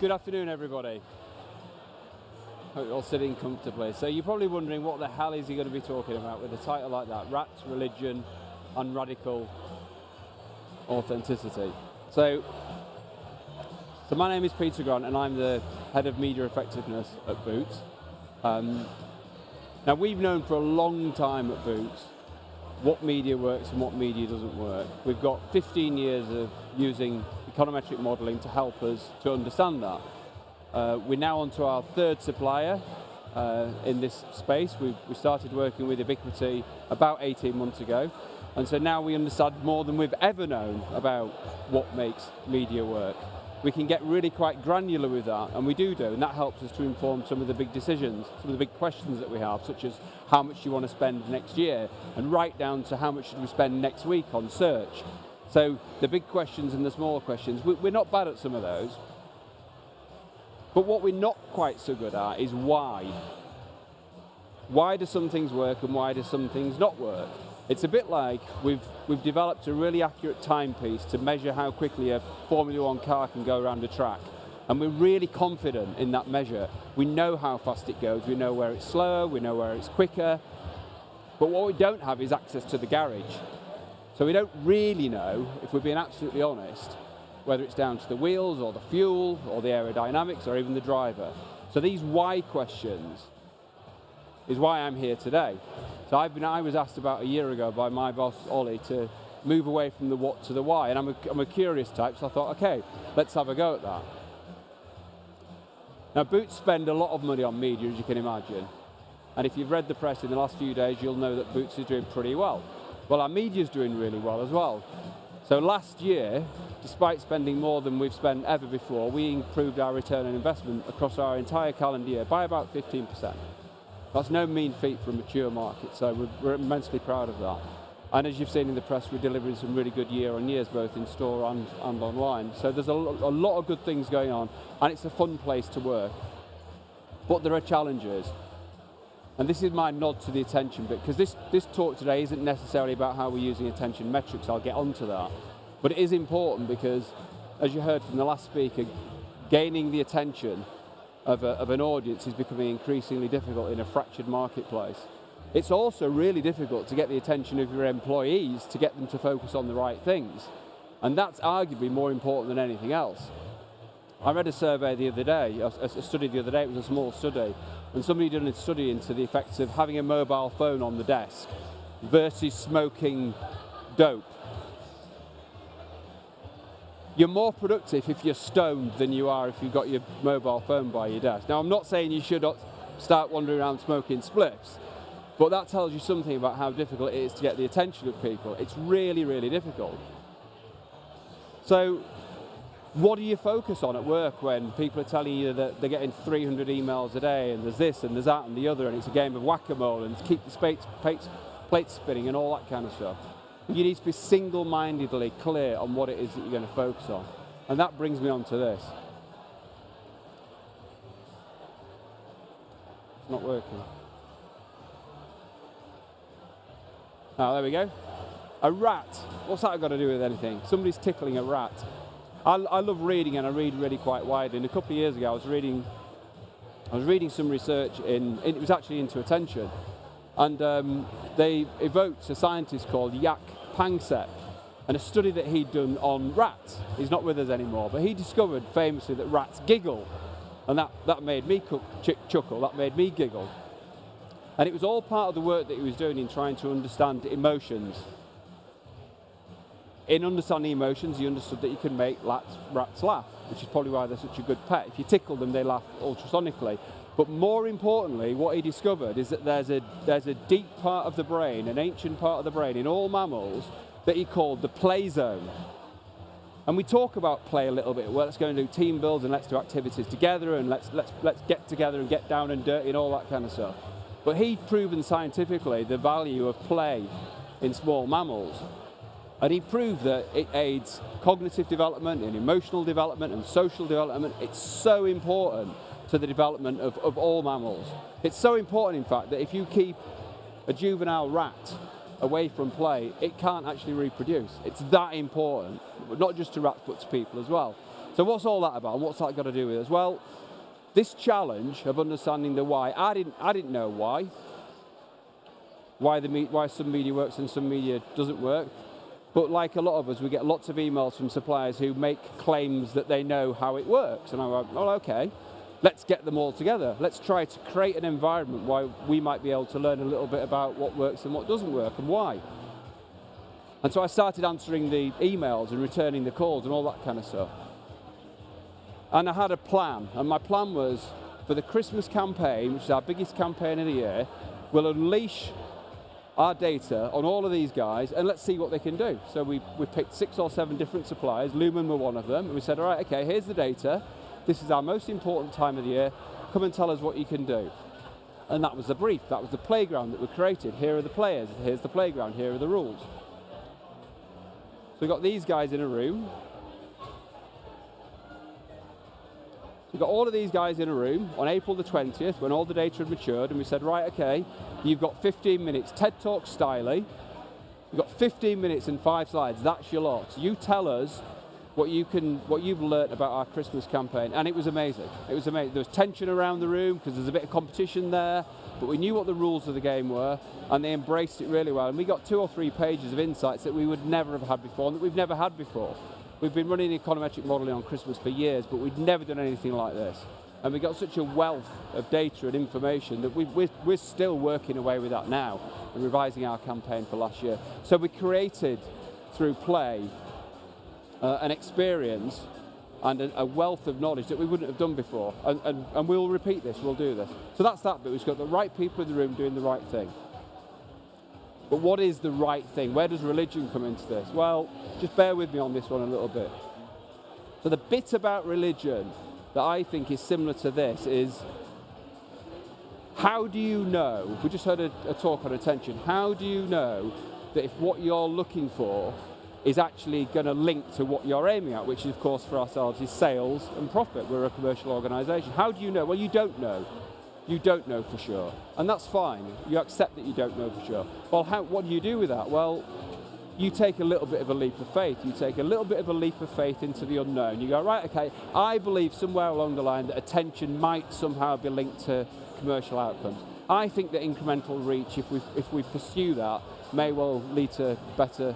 Good afternoon, everybody. Hope you're all sitting comfortably. So you're probably wondering, what the hell is he going to be talking about with a title like that? Rats, religion, and radical authenticity. So my name is Peter Grant, and I'm the head of media effectiveness at Boots. Now, we've known for a long time at Boots what media works and what media doesn't work. We've got 15 years of using econometric modelling to help us to understand that. We're now onto our third supplier in this space. We started working with Ubiquity about 18 months ago, and so now we understand more than we've ever known about what makes media work. We can get really quite granular with that, and we do, and that helps us to inform some of the big decisions, some of the big questions that we have, such as how much you want to spend next year, and right down to how much should we spend next week on search. So the big questions and the smaller questions, we're not bad at some of those, but what we're not quite so good at is why. Why do some things work and why do some things not work? It's a bit like we've developed a really accurate timepiece to measure how quickly a Formula One car can go around a track. And we're really confident in that measure. We know how fast it goes, we know where it's slower, we know where it's quicker. But what we don't have is access to the garage. So we don't really know, if we're being absolutely honest, whether it's down to the wheels or the fuel or the aerodynamics or even the driver. So these why questions is why I'm here today. So I was asked about a year ago by my boss, Ollie, to move away from the what to the why, and I'm a curious type, so I thought, okay, let's have a go at that. Now, Boots spend a lot of money on media, as you can imagine, and if you've read the press in the last few days, you'll know that Boots is doing pretty well. Well, our media's doing really well as well. So last year, despite spending more than we've spent ever before, we improved our return on investment across our entire calendar year by about 15%. That's no mean feat for a mature market, so we're immensely proud of that. And as you've seen in the press, we're delivering some really good year-on-years, both in store and online. So there's a lot of good things going on, and it's a fun place to work. But there are challenges. And this is my nod to the attention bit, because this talk today isn't necessarily about how we're using attention metrics. I'll get onto that. But it is important because, as you heard from the last speaker, gaining the attention of an audience is becoming increasingly difficult in a fractured marketplace. It's also really difficult to get the attention of your employees to get them to focus on the right things. And that's arguably more important than anything else. I read a survey the other day, a study the other day, it was a small study, and somebody did a study into the effects of having a mobile phone on the desk versus smoking dope. You're more productive if you're stoned than you are if you've got your mobile phone by your desk. Now, I'm not saying you should start wandering around smoking spliffs, but that tells you something about how difficult it is to get the attention of people. It's really, really difficult. So, what do you focus on at work when people are telling you that they're getting 300 emails a day and there's this and there's that and the other, and it's a game of whack-a-mole and keep the plates spinning and all that kind of stuff? You need to be single-mindedly clear on what it is that you're going to focus on. And that brings me on to this. It's not working. Oh, there we go. A rat. What's that got to do with anything? Somebody's tickling a rat. I love reading, and I read really quite widely. And a couple of years ago, I was reading some research it was actually into attention. And they evoked a scientist called Jaak Panksepp, and a study that he'd done on rats. He's not with us anymore, but he discovered famously that rats giggle, and that made me chuckle, that made me giggle. And it was all part of the work that he was doing in trying to understand emotions. In understanding emotions, he understood that you can make rats laugh, which is probably why they're such a good pet. If you tickle them, they laugh ultrasonically. But more importantly, what he discovered is that there's a deep part of the brain, an ancient part of the brain in all mammals that he called the play zone. And we talk about play a little bit. Well, let's go and do team builds and let's do activities together and let's get together and get down and dirty and all that kind of stuff. But he'd proven scientifically the value of play in small mammals. And he proved that it aids cognitive development and emotional development and social development. It's so important to the development of all mammals. It's so important, in fact, that if you keep a juvenile rat away from play, it can't actually reproduce. It's that important, not just to rats, but to people as well. So what's all that about, and what's that got to do with us? Well, this challenge of understanding the why, I didn't know why some media works and some media doesn't work. But like a lot of us, we get lots of emails from suppliers who make claims that they know how it works. And I'm like, well, okay, let's get them all together. Let's try to create an environment where we might be able to learn a little bit about what works and what doesn't work and why. And so I started answering the emails and returning the calls and all that kind of stuff. And I had a plan, and my plan was for the Christmas campaign, which is our biggest campaign of the year, we'll unleash our data on all of these guys and let's see what they can do. So we picked 6 or 7 different suppliers, Lumen were one of them, and we said, all right, okay, here's the data, this is our most important time of the year, come and tell us what you can do. And that was the brief, that was the playground that we created. Here are the players, here's the playground, here are the rules. So we got these guys in a room. So we got all of these guys in a room on April the 20th when all the data had matured, and we said, right, okay, you've got 15 minutes, TED Talk styly. You've got 15 minutes and 5 slides, that's your lot. So you tell us what you've learnt about our Christmas campaign, and it was amazing. It was amazing. There was tension around the room because there's a bit of competition there, but we knew what the rules of the game were, and they embraced it really well. And we got 2 or 3 pages of insights that we would never have had before, and that we've never had before. We've been running econometric modelling on Christmas for years, but we'd never done anything like this. And we got such a wealth of data and information that we're still working away with that now and revising our campaign for last year. So we created, through play, an experience and a wealth of knowledge that we wouldn't have done before. And we'll repeat this, we'll do this. So that's that bit. We've got the right people in the room doing the right thing. But what is the right thing? Where does religion come into this? Well, just bear with me on this one a little bit. So the bit about religion that I think is similar to this is, how do you know, we just heard a talk on attention, how do you know that if what you're looking for is actually going to link to what you're aiming at, which of course for ourselves is sales and profit. We're a commercial organisation. How do you know? Well, you don't know. You don't know for sure. And that's fine. You accept that you don't know for sure. Well, what do you do with that? Well, you take a little bit of a leap of faith. You take a little bit of a leap of faith into the unknown. You go, right, okay, I believe somewhere along the line that attention might somehow be linked to commercial outcomes. I think that incremental reach, if we pursue that, may well lead to better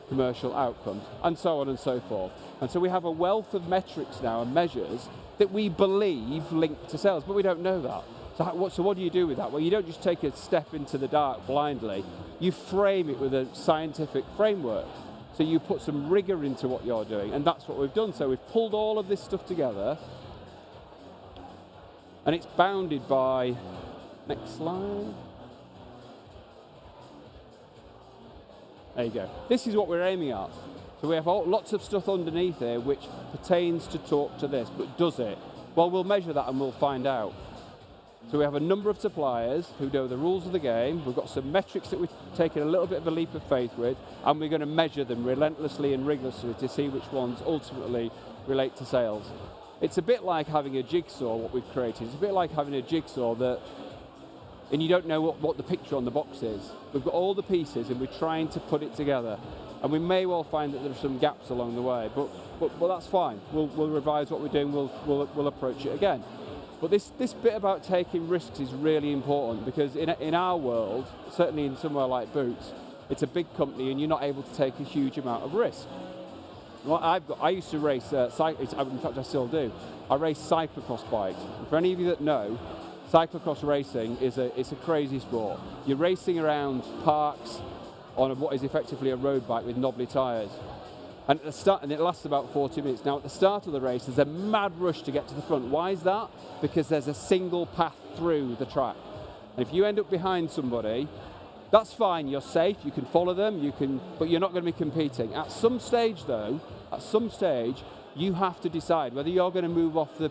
commercial outcomes, and so on and so forth. And so we have a wealth of metrics now and measures that we believe link to sales, but we don't know that. So what do you do with that? Well, you don't just take a step into the dark blindly. You frame it with a scientific framework. So you put some rigor into what you're doing, and that's what we've done. So we've pulled all of this stuff together, and it's bounded by, next slide. There you go. This is what we're aiming at. So we have lots of stuff underneath here which pertains to talk to this, but does it? Well, we'll measure that and we'll find out. So we have a number of suppliers who know the rules of the game. We've got some metrics that we've taken a little bit of a leap of faith with, and we're going to measure them relentlessly and rigorously to see which ones ultimately relate to sales. It's a bit like having a jigsaw, what we've created. It's a bit like having a jigsaw and you don't know what the picture on the box is. We've got all the pieces and we're trying to put it together. And we may well find that there are some gaps along the way, but that's fine. We'll revise what we're doing, we'll approach it again. But this bit about taking risks is really important, because in our world, certainly in somewhere like Boots, it's a big company and you're not able to take a huge amount of risk. Well, I used to race, in fact I still do, I race cyclocross bikes. And for any of you that know, cyclocross racing it's a crazy sport. You're racing around parks on what is effectively a road bike with knobbly tyres. And at the start, and it lasts about 40 minutes. Now at the start of the race, there's a mad rush to get to the front. Why is that? Because there's a single path through the track. And if you end up behind somebody, that's fine, you're safe, you can follow them, but you're not going to be competing. At some stage though, you have to decide whether you're going to move off the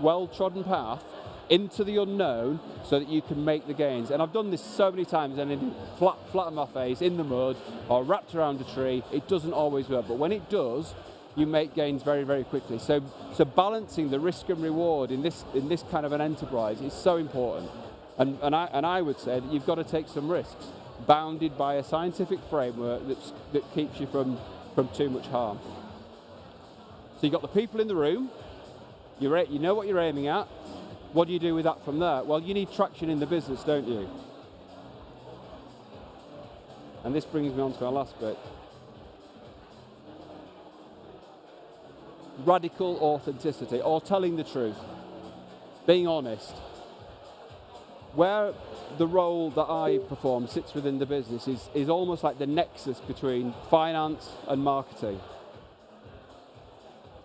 well-trodden path into the unknown so that you can make the gains. And I've done this so many times, and in flat on my face, in the mud, or wrapped around a tree. It doesn't always work, but when it does, you make gains very, very quickly. So balancing the risk and reward in this kind of an enterprise is so important. And I would say that you've got to take some risks, bounded by a scientific framework that keeps you from too much harm. So you've got the people in the room, you know what you're aiming at. What do you do with that from there? Well, you need traction in the business, don't you? And this brings me on to our last bit. Radical authenticity, or telling the truth, being honest. Where the role that I perform sits within the business is almost like the nexus between finance and marketing.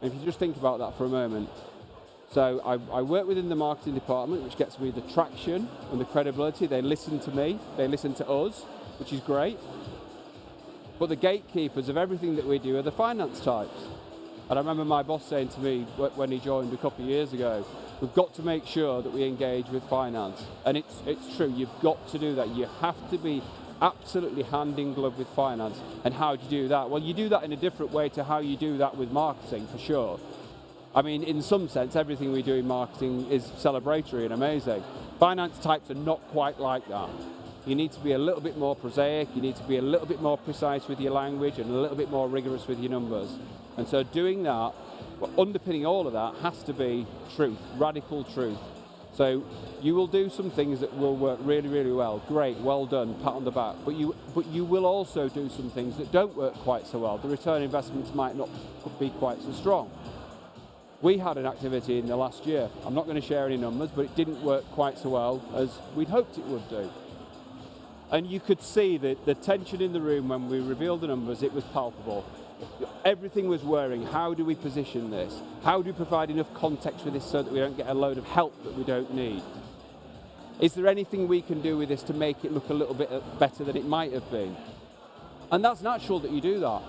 And if you just think about that for a moment. So I work within the marketing department, which gets me the traction and the credibility. They listen to me, they listen to us, which is great. But the gatekeepers of everything that we do are the finance types. And I remember my boss saying to me when he joined a couple of years ago, we've got to make sure that we engage with finance. And it's true, you've got to do that. You have to be absolutely hand in glove with finance. And how do you do that? Well, you do that in a different way to how you do that with marketing, for sure. I mean, in some sense, everything we do in marketing is celebratory and amazing. Finance types are not quite like that. You need to be a little bit more prosaic, you need to be a little bit more precise with your language and a little bit more rigorous with your numbers. And so doing that, well, underpinning all of that has to be truth, radical truth. So you will do some things that will work really, really well. Great, well done, pat on the back. But you will also do some things that don't work quite so well. The return on investments might not be quite so strong. We had an activity in the last year. I'm not going to share any numbers, but it didn't work quite so well as we'd hoped it would do. And you could see that the tension in the room when we revealed the numbers, it was palpable. Everything was worrying. How do we position this? How do we provide enough context with this so that we don't get a load of help that we don't need? Is there anything we can do with this to make it look a little bit better than it might have been? And that's natural that you do that.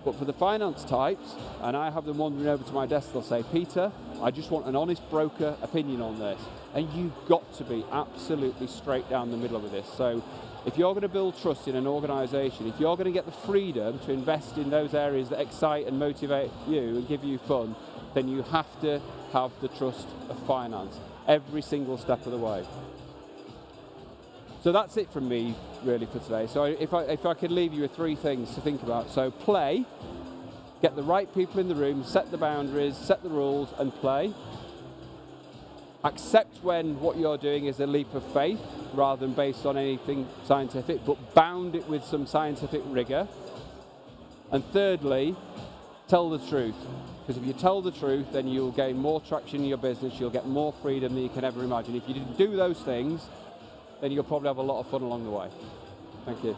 But for the finance types, and I have them wandering over to my desk, they'll say, Peter, I just want an honest broker opinion on this. And you've got to be absolutely straight down the middle with this. So if you're going to build trust in an organisation, if you're going to get the freedom to invest in those areas that excite and motivate you and give you fun, then you have to have the trust of finance every single step of the way. So that's it from me, really, for today. So if I could leave you with three things to think about. So play, get the right people in the room, set the boundaries, set the rules, and play. Accept when what you're doing is a leap of faith, rather than based on anything scientific, but bound it with some scientific rigour. And thirdly, tell the truth. Because if you tell the truth, then you'll gain more traction in your business, you'll get more freedom than you can ever imagine. If you didn't do those things, then you'll probably have a lot of fun along the way. Thank you.